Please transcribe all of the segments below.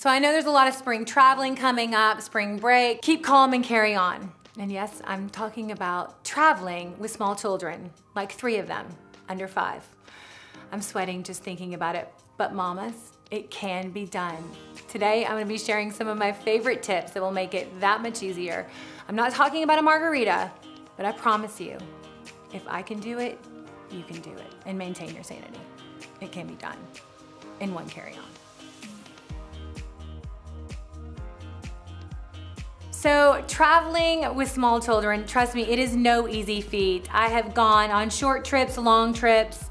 So I know there's a lot of spring traveling coming up, spring break. Keep calm and carry on. And yes, I'm talking about traveling with small children, like 3 of them, under 5. I'm sweating just thinking about it, but mamas, it can be done. Today, I'm gonna be sharing some of my favorite tips that will make it that much easier. I'm not talking about a margarita, but I promise you, if I can do it, you can do it and maintain your sanity. It can be done in one carry-on. So traveling with small children, trust me, it is no easy feat. I have gone on short trips, long trips.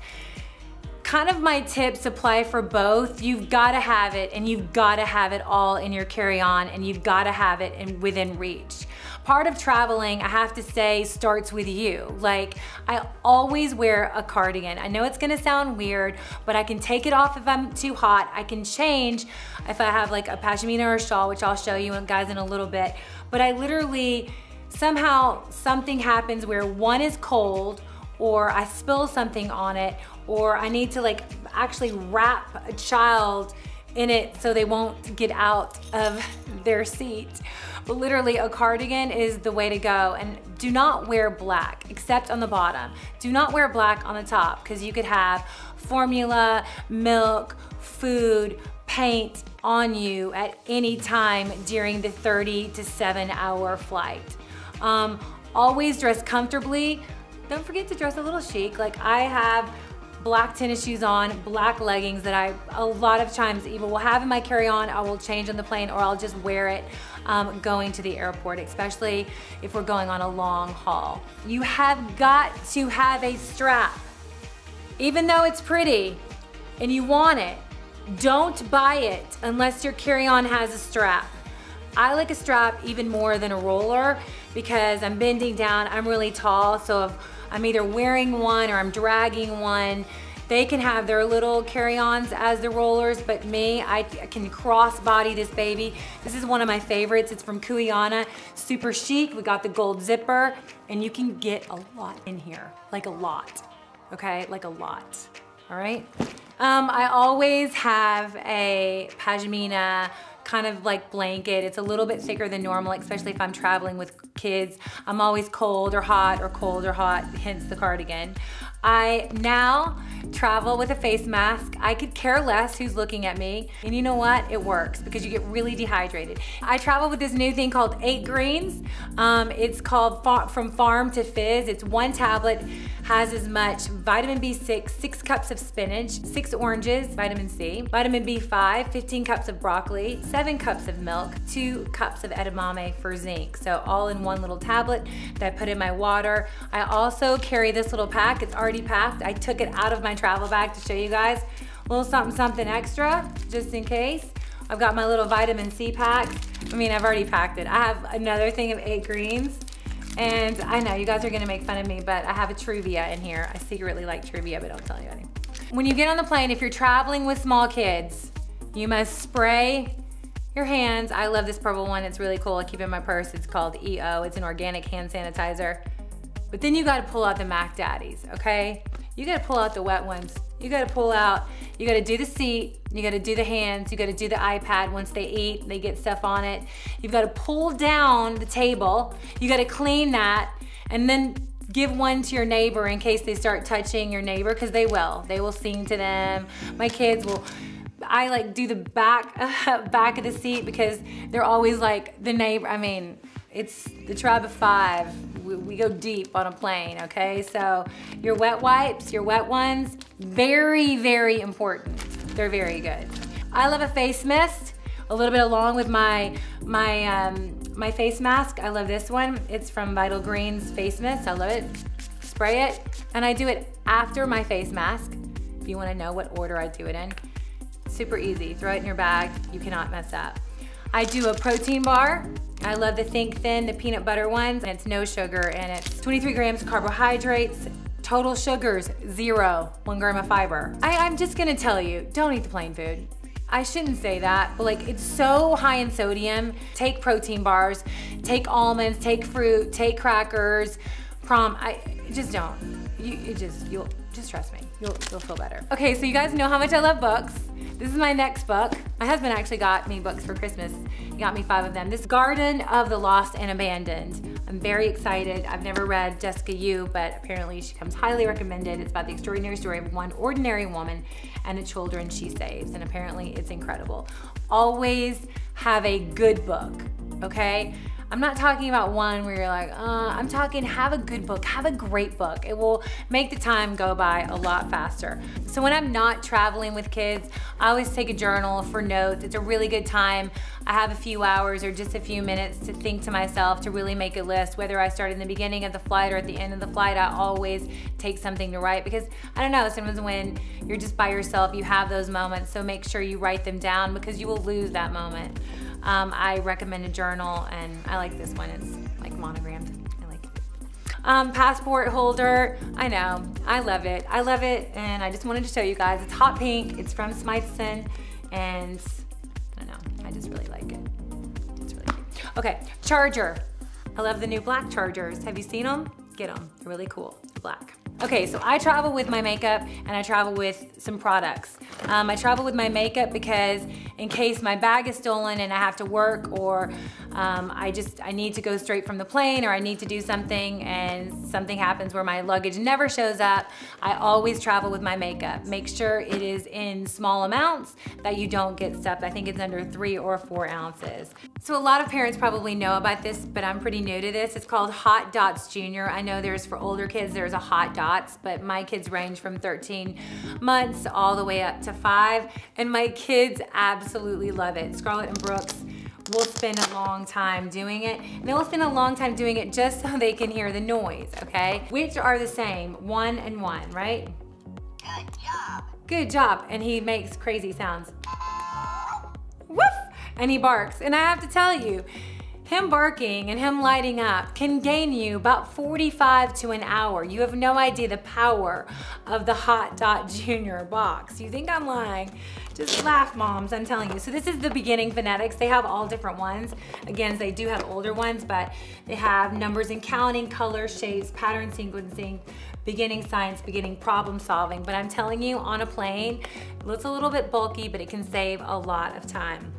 Kind of my tips apply for both. You've gotta have it, and you've gotta have it all in your carry-on, and you've gotta have it within reach. Part of traveling, I have to say, starts with you. Like, I always wear a cardigan. I know it's gonna sound weird, but I can take it off if I'm too hot. I can change if I have like a pashmina or a shawl, which I'll show you guys in a little bit. But I literally, somehow something happens where one is cold, or I spill something on it, or I need to like actually wrap a child in it so they won't get out of their seat. But literally a cardigan is the way to go. And do not wear black, except on the bottom. Do not wear black on the top, because you could have formula, milk, food, paint on you at any time during the 30 to 7 hour flight. Always dress comfortably. Don't forget to dress a little chic. Like, I have black tennis shoes on, black leggings that I a lot of times either will have in my carry-on, I will change on the plane, or I'll just wear it going to the airport, especially if we're going on a long haul. You have got to have a strap. Even though it's pretty and you want it, don't buy it unless your carry-on has a strap. I like a strap even more than a roller because I'm bending down, I'm really tall, so if I'm either wearing one or I'm dragging one, they can have their little carry-ons as the rollers, but me, I can cross-body this baby. This is one of my favorites. It's from Kuyana, super chic. We got the gold zipper, and you can get a lot in here, like a lot, okay? Like a lot, all right? I always have a pashmina kind of like blanket. It's a little bit thicker than normal, especially if I'm traveling with kids. I'm always cold or hot, hence the cardigan. I now travel with a face mask. I could care less who's looking at me. And you know what? It works because you get really dehydrated. I travel with this new thing called 8 Greens. It's called From Farm to Fizz. It's 1 tablet, has as much vitamin B6, 6 cups of spinach, 6 oranges, vitamin C, vitamin B5, 15 cups of broccoli, 7 cups of milk, 2 cups of edamame for zinc. So all in one little tablet that I put in my water. I also carry this little pack. It's already packed. I took it out of my travel bag to show you guys. A little something extra, just in case. I've got my little vitamin C pack. I mean, I've already packed it. I have another thing of 8 Greens. And I know you guys are gonna make fun of me, but I have a Truvia in here. I secretly like Truvia, but don't tell anybody. When you get on the plane, if you're traveling with small kids, you must spray your hands. I love this purple one. It's really cool. I keep it in my purse. It's called EO. It's an organic hand sanitizer. But then you gotta pull out the Mac Daddies, okay? You gotta pull out the wet ones. You gotta pull out, you gotta do the seat, you gotta do the hands, you gotta do the iPad once they eat, they get stuff on it. You've gotta pull down the table, you gotta clean that, and then give one to your neighbor in case they start touching your neighbor, because they will sing to them. My kids will, I like do the back of the seat because they're always like the neighbor. I mean, it's the tribe of 5. We go deep on a plane, okay? So your wet wipes, your wet ones, very, very important. They're very good. I love a face mist, a little bit along with my face mask. I love this one. It's from Vital Green's face mist. I love it. Spray it, and I do it after my face mask. If you wanna know what order I do it in. Super easy, throw it in your bag. You cannot mess up. I do a protein bar. I love the Think Thin, the peanut butter ones, and it's no sugar, and it's 23 grams of carbohydrates, total sugars, 0, 1 gram of fiber. I'm just gonna tell you, don't eat the plain food. I shouldn't say that, but like, it's so high in sodium. Take protein bars, take almonds, take fruit, take crackers, just don't. you'll just trust me. You'll feel better. Okay, so you guys know how much I love books. This is my next book. My husband actually got me books for Christmas. He got me 5 of them. This Garden of the Lost and Abandoned. I'm very excited. I've never read Jessica Yu, but apparently she comes highly recommended. It's about the extraordinary story of one ordinary woman and the children she saves, and apparently it's incredible. Always have a good book, okay? I'm not talking about one where you're like, I'm talking have a good book, have a great book. It will make the time go by a lot faster. So when I'm not traveling with kids, I always take a journal for notes. It's a really good time. I have a few hours or just a few minutes to think to myself, to really make a list. Whether I start in the beginning of the flight or at the end of the flight, I always take something to write because I don't know, sometimes when you're just by yourself, you have those moments. So make sure you write them down because you will lose that moment. I recommend a journal, and I like this one. It's like monogrammed. I like it. Passport holder. I know. I love it. I love it, and I just wanted to show you guys. It's hot pink. It's from Smythson, and I don't know. I just really like it. It's really cute. Okay, charger. I love the new black chargers. Have you seen them? Get them. They're really cool. They're black. Okay, so I travel with my makeup and I travel with some products. I travel with my makeup because in case my bag is stolen and I have to work, or I need to go straight from the plane, or I need to do something and something happens where my luggage never shows up, I always travel with my makeup. Make sure it is in small amounts that you don't get stuffed. I think it's under 3 or 4 ounces. So a lot of parents probably know about this, but I'm pretty new to this. It's called Hot Dots Junior. I know there's for older kids, there's a Hot Dots, but my kids range from 13 months all the way up to 5, and my kids absolutely love it. Scarlett and Brooks will spend a long time doing it, and they will spend a long time doing it just so they can hear the noise, okay? Which are the same, 1 and 1, right? Good job. Good job, and he makes crazy sounds. Woof! And he barks, and I have to tell you, him barking and him lighting up can gain you about 45 to an hour. You have no idea the power of the Hot Dot Junior box. You think I'm lying? Just laugh, moms, I'm telling you. So this is the beginning phonetics. They have all different ones. Again, they do have older ones, but they have numbers and counting, color, shapes, pattern sequencing, beginning science, beginning problem solving. But I'm telling you, on a plane, it looks a little bit bulky, but it can save a lot of time.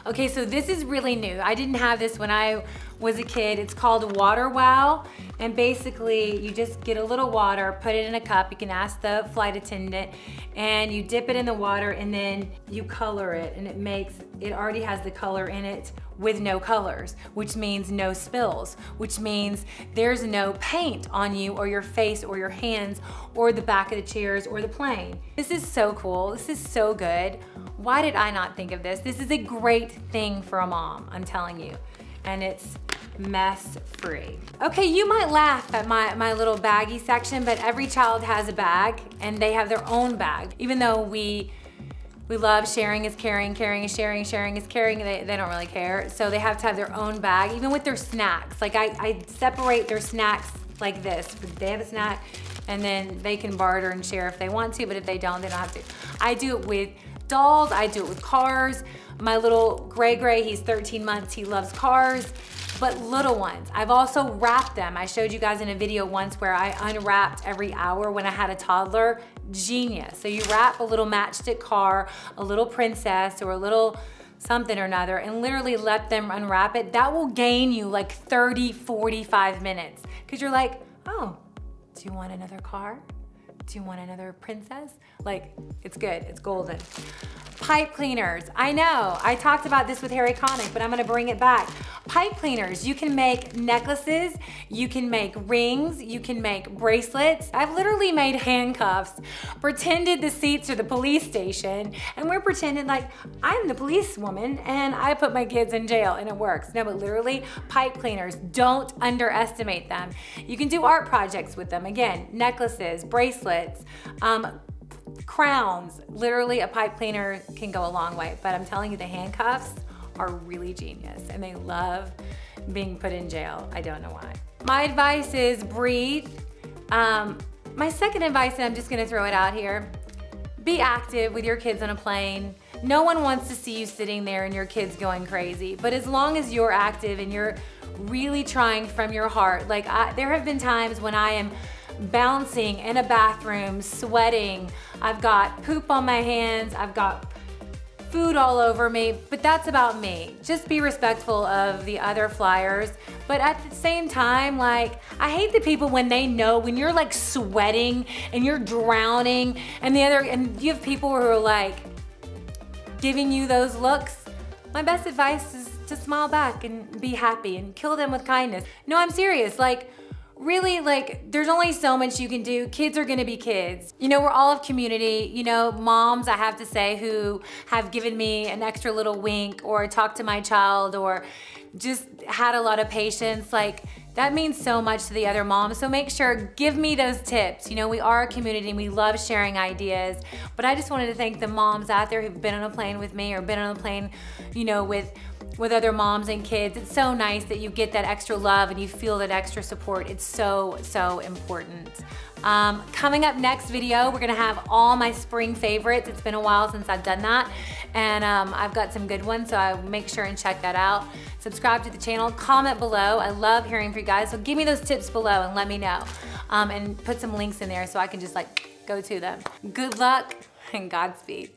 Okay, so this is really new. I didn't have this when I was a kid. It's called Water Wow, and basically you just get a little water, put it in a cup. You can ask the flight attendant, and you dip it in the water, and then you color it, and it already has the color in it with no colors, which means no spills, which means there's no paint on you or your face or your hands or the back of the chairs or the plane. This is so cool. This is so good. Why did I not think of this? This is a great thing for a mom, I'm telling you. And it's mess free. Okay, you might laugh at my little baggie section, but every child has a bag and they have their own bag. Even though we love sharing is caring, caring is sharing, sharing is caring, they don't really care. So they have to have their own bag, even with their snacks. Like I separate their snacks like this. They have a snack and then they can barter and share if they want to, but if they don't have to. I do it with dolls, I do it with cars. My little gray, he's 13 months, he loves cars, but little ones. I've also wrapped them. I showed you guys in a video once where I unwrapped every hour when I had a toddler. Genius. So you wrap a little matchstick car, a little princess, or a little something or another, and literally let them unwrap it. That will gain you like 30, 45 minutes. Because you're like, oh, do you want another car? Do you want another princess? Like, it's good, it's golden. Pipe cleaners, I know, I talked about this with Harry Connick, but I'm gonna bring it back. Pipe cleaners, you can make necklaces, you can make rings, you can make bracelets. I've literally made handcuffs, pretended the seats are the police station, and we're pretending like I'm the police woman and I put my kids in jail and it works. No, but literally, pipe cleaners, don't underestimate them. You can do art projects with them. Again, necklaces, bracelets, crowns. Literally, a pipe cleaner can go a long way, but I'm telling you, the handcuffs are really genius and they love being put in jail. I don't know why. My advice is breathe. My second advice, and I'm just gonna throw it out here, be active with your kids on a plane. No one wants to see you sitting there and your kids going crazy, but as long as you're active and you're really trying from your heart, like there have been times when I am bouncing in a bathroom, sweating. I've got poop on my hands. I've got food all over me, but that's about me. Just be respectful of the other flyers. But at the same time, like, I hate the people when they know, when you're like sweating and you're drowning and you have people who are like giving you those looks. My best advice is to smile back and be happy and kill them with kindness. No, I'm serious. Like, really, like, there's only so much you can do. Kids are gonna be kids. You know, we're all of community. You know, moms, I have to say, who have given me an extra little wink or talked to my child or just had a lot of patience, like, that means so much to the other moms. So make sure, give me those tips. You know, we are a community and we love sharing ideas. But I just wanted to thank the moms out there who've been on a plane with me or been on a plane, you know, with other moms and kids. It's so nice that you get that extra love and you feel that extra support. It's so, so important. Coming up next video, we're gonna have all my spring favorites. It's been a while since I've done that. And I've got some good ones, so I make sure and check that out. Subscribe to the channel, comment below. I love hearing from you guys, so give me those tips below and let me know. And put some links in there so I can just like go to them. Good luck and Godspeed.